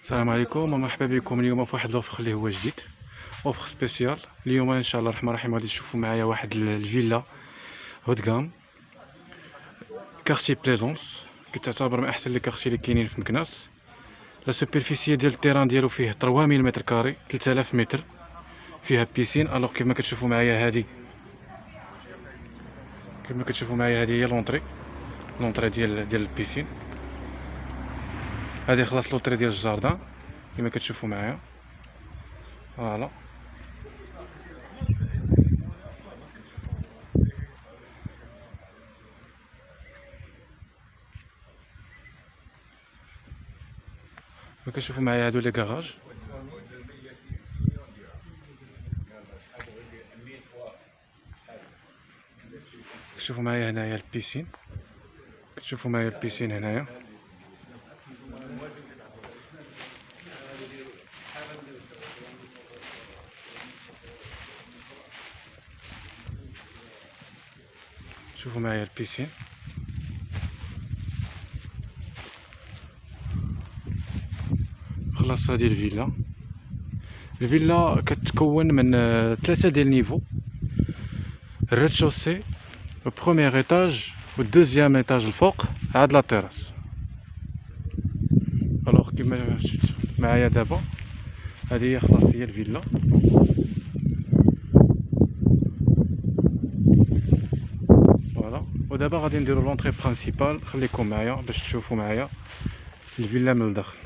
السلام عليكم ومرحبا بكم اليوم في واحد لوفر اللي هو جديد، اوفر سبيسيال. اليوم ان شاء الله الرحمن الرحيم غادي تشوفوا معايا واحد الفيلا هوت كام كارتي بليزونس، كتعتبر من احسن لي كارتي اللي كاينين في مكناس. لا سوبرفيسي ديال التيران ديالو فيه 3000 متر كاري، 3000 متر. فيها بيسين. الوغ كما كتشوفوا معايا هذه هي لونطري ديال البيسين. هذه خلاص لونطري ديال الجاردان كما كتشوفوا معايا. فوالا كما كتشوفوا معايا هادو لي كراج. كتشوفوا معايا هنايا البيسين، هنايا. شوفوا معايا البيسين. خلاص هذه الفيلا كتكون من 3 ديال النيفو: الريد شوسي، البروميير ايطاج، والدوزيام ايطاج الفوق عاد لا تيراس. الوغ كيما شفت معايا دابا هذه هي خلاص هي الفيلا. فوالا، ودابا غادي نديرو لونطري برينسيبال. خليكم معايا باش تشوفوا معايا الفيلا من الداخل.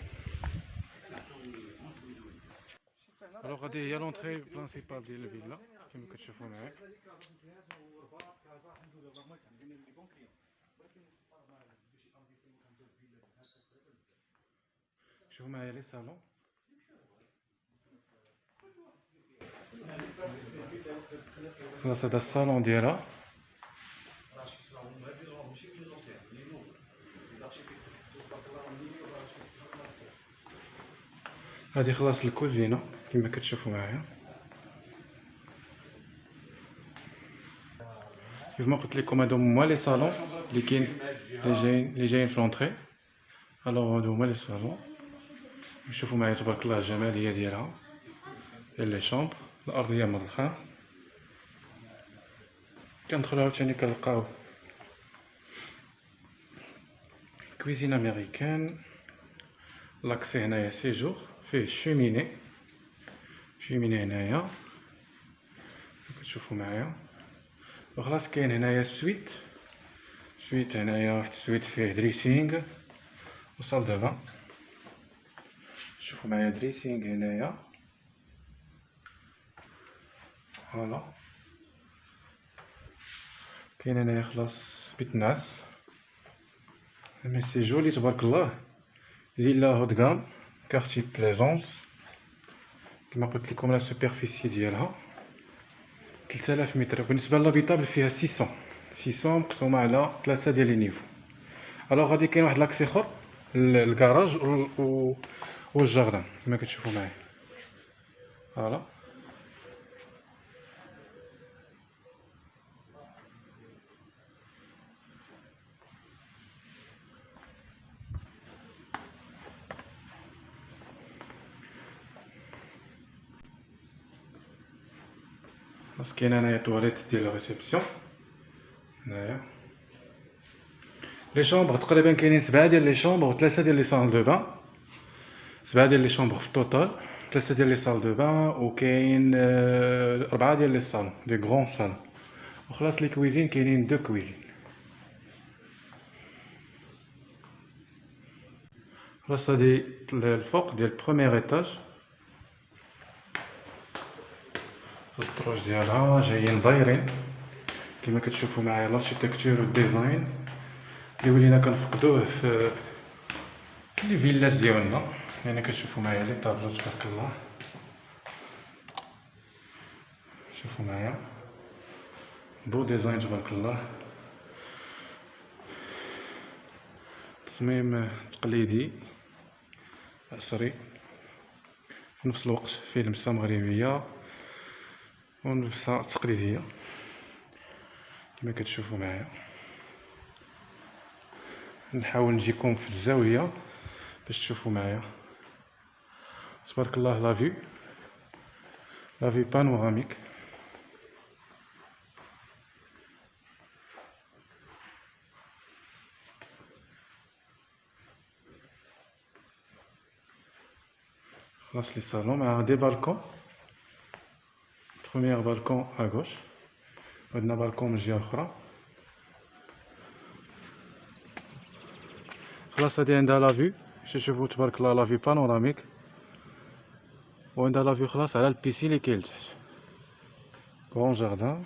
الوغ هذه هي لونطري برينسيبال ديال الفيلا كما كتشوفوا معايا. شوفوا معايا لي صالون. خلاص هذا الصالون ديالها. هذه خلاص الكوزينه كما كتشوفوا معايا. كيف ما قلت لكم هادو هما لي صالون اللي كاين اللي جايين في لونطري. الوغ هادو هما لي صالون. شوفوا معايا تبارك الله الجماليه ديالها، ديال لي شومبر. الارضيه من الرخام. كندخلو عاوتاني كنلقاو كويزين امريكان. لاكسي هنايا سيجور، فيه شوميني هنايا كتشوفوا معايا. وخلاص كاين هنايا السويت هنايا، واحد السويت فيه دريسينغ وصال دو بان. شوفوا معايا دريسينغ هنايا. فوالا كاين هنايا خلاص بيت نعاس. مي سي جولي تبارك الله. فيلا هوت كام كارتي بليزونس. كما قلت لكم لا سوبرفيسي ديالها 3000 متر. بالنسبه للابيتابل فيها 600 مقسومه على 3 ديال لي نيفو. الوغ غادي كاين واحد لاكسي اخر الكراج والجاردان كما كتشوفوا معايا. فوالا خلاص كاين هنايا طواليت ديال لا ريسبسيون. هنايا لي شومبر تقريبا كاينين 7 ديال لي شومبر و3 ديال لي صال دو بان. 7 ديال لي شومبر في التوتال، 3 ديال لي صال دو بان، وكاين 4 ديال لي صالون دي غرون صالون. وخلاص لي كويزين كاينين 2 كويزين. خلاص هادي الفوق ديال بروميير ايطاج. الدروج ديالها جايين دايرين كما كتشوفوا معايا. لاركتيكتور والديزاين اللي ولينا كنفقدوه في لي فيلاج ديالنا. يعني كتشوفوا معايا لي طابلو تبارك الله. شوفوا معايا بو ديزاين تبارك الله. تصميم تقليدي عصري في نفس الوقت فيه لمسه مغربيه ولمسه تقليديه كما كتشوفوا معايا. نحاول نجيكم في الزاويه باش تشوفوا معايا. تبارك الله لا فيو بانوراميك. خلاص لي صالون مع دي بالكون. بروميير بالكون اغوش، عندنا بالكون من الجهه الاخرى. خلاص هادي عندها لا فيو، شوفوا تبارك الله لا فيو بانوراميك، وعندها لا فيو خلاص على البيسين اللي كاين لتحت. كرون جاردان.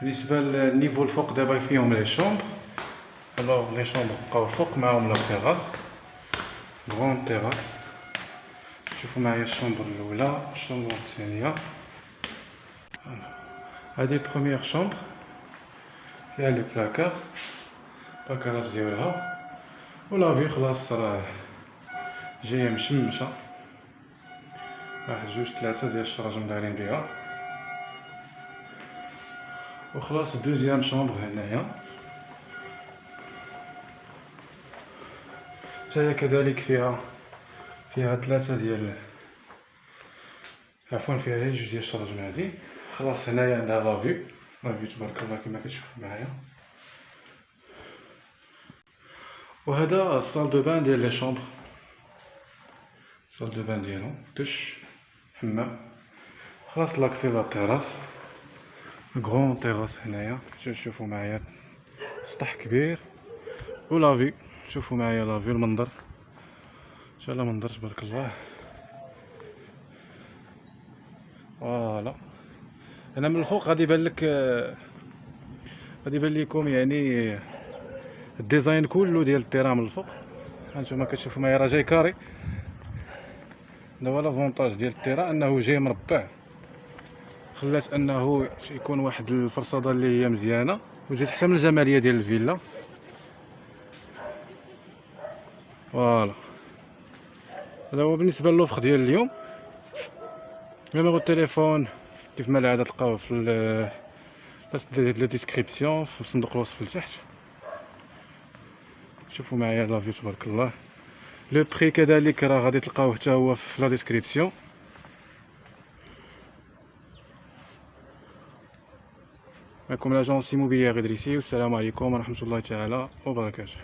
بالنسبه للنيفو الفوق دابا فيهم لي شومبر. الوغ لي شومبر بقاو الفوق معاهم لا تيراس، غون تيراس. شوفوا معايا الشومبر الاولى، الشومبر الثانيه. هادي بروميير شومبر فيها لي بلاكار، البلاكارات ديالها، و لا فيو خلاص راه جايه مشمشه. واحد جوج ثلاثه ديال الشراجم دايرين بها. وخلاص دوزيام شومبر هنايا، حتى كذلك فيها ثلاثه ديال عفوا فيها غير جوج ديال الشراجم هادي. خلاص هنايا عندها لا فيو تبارك الله كما كتشوفوا معايا. وهذا الصال دو بان ديال لي شومبر، الصال دو بان ديالهم دش حمام. خلاص لاكسي لا تيراس، غرون تيراس هنايا. شوفوا معايا سطح كبير و لا فيو. شوفوا معايا لا فيو، المنظر ان شاء الله منظر تبارك الله. فوالا انا من الفوق غادي يبان لك، غادي يبان لكم يعني الديزاين كله ديال التيران من الفوق. هانتوما كتشوفوا معايا راه جاي كاري. هذا هو لافونتاج ديال التيران، انه جاي مربع، خلات انه يكون واحد الفرصاده اللي هي مزيانه، وجات حتى من الجماليه ديال الفيلا. فوالا هذا هو بالنسبه للوفر ديال اليوم. نيميرو التليفون كيف ما العاده تلقاوه في لا ديسكريبسيون، في صندوق الوصف لتحت. شوفوا معايا لا فيو تبارك الله. لو بري كذلك راه غادي تلقاوه حتى هو في لا ديسكريبسيون. معكم لاجونس إيموبيليير إدريسي، والسلام عليكم ورحمه الله تعالى وبركاته.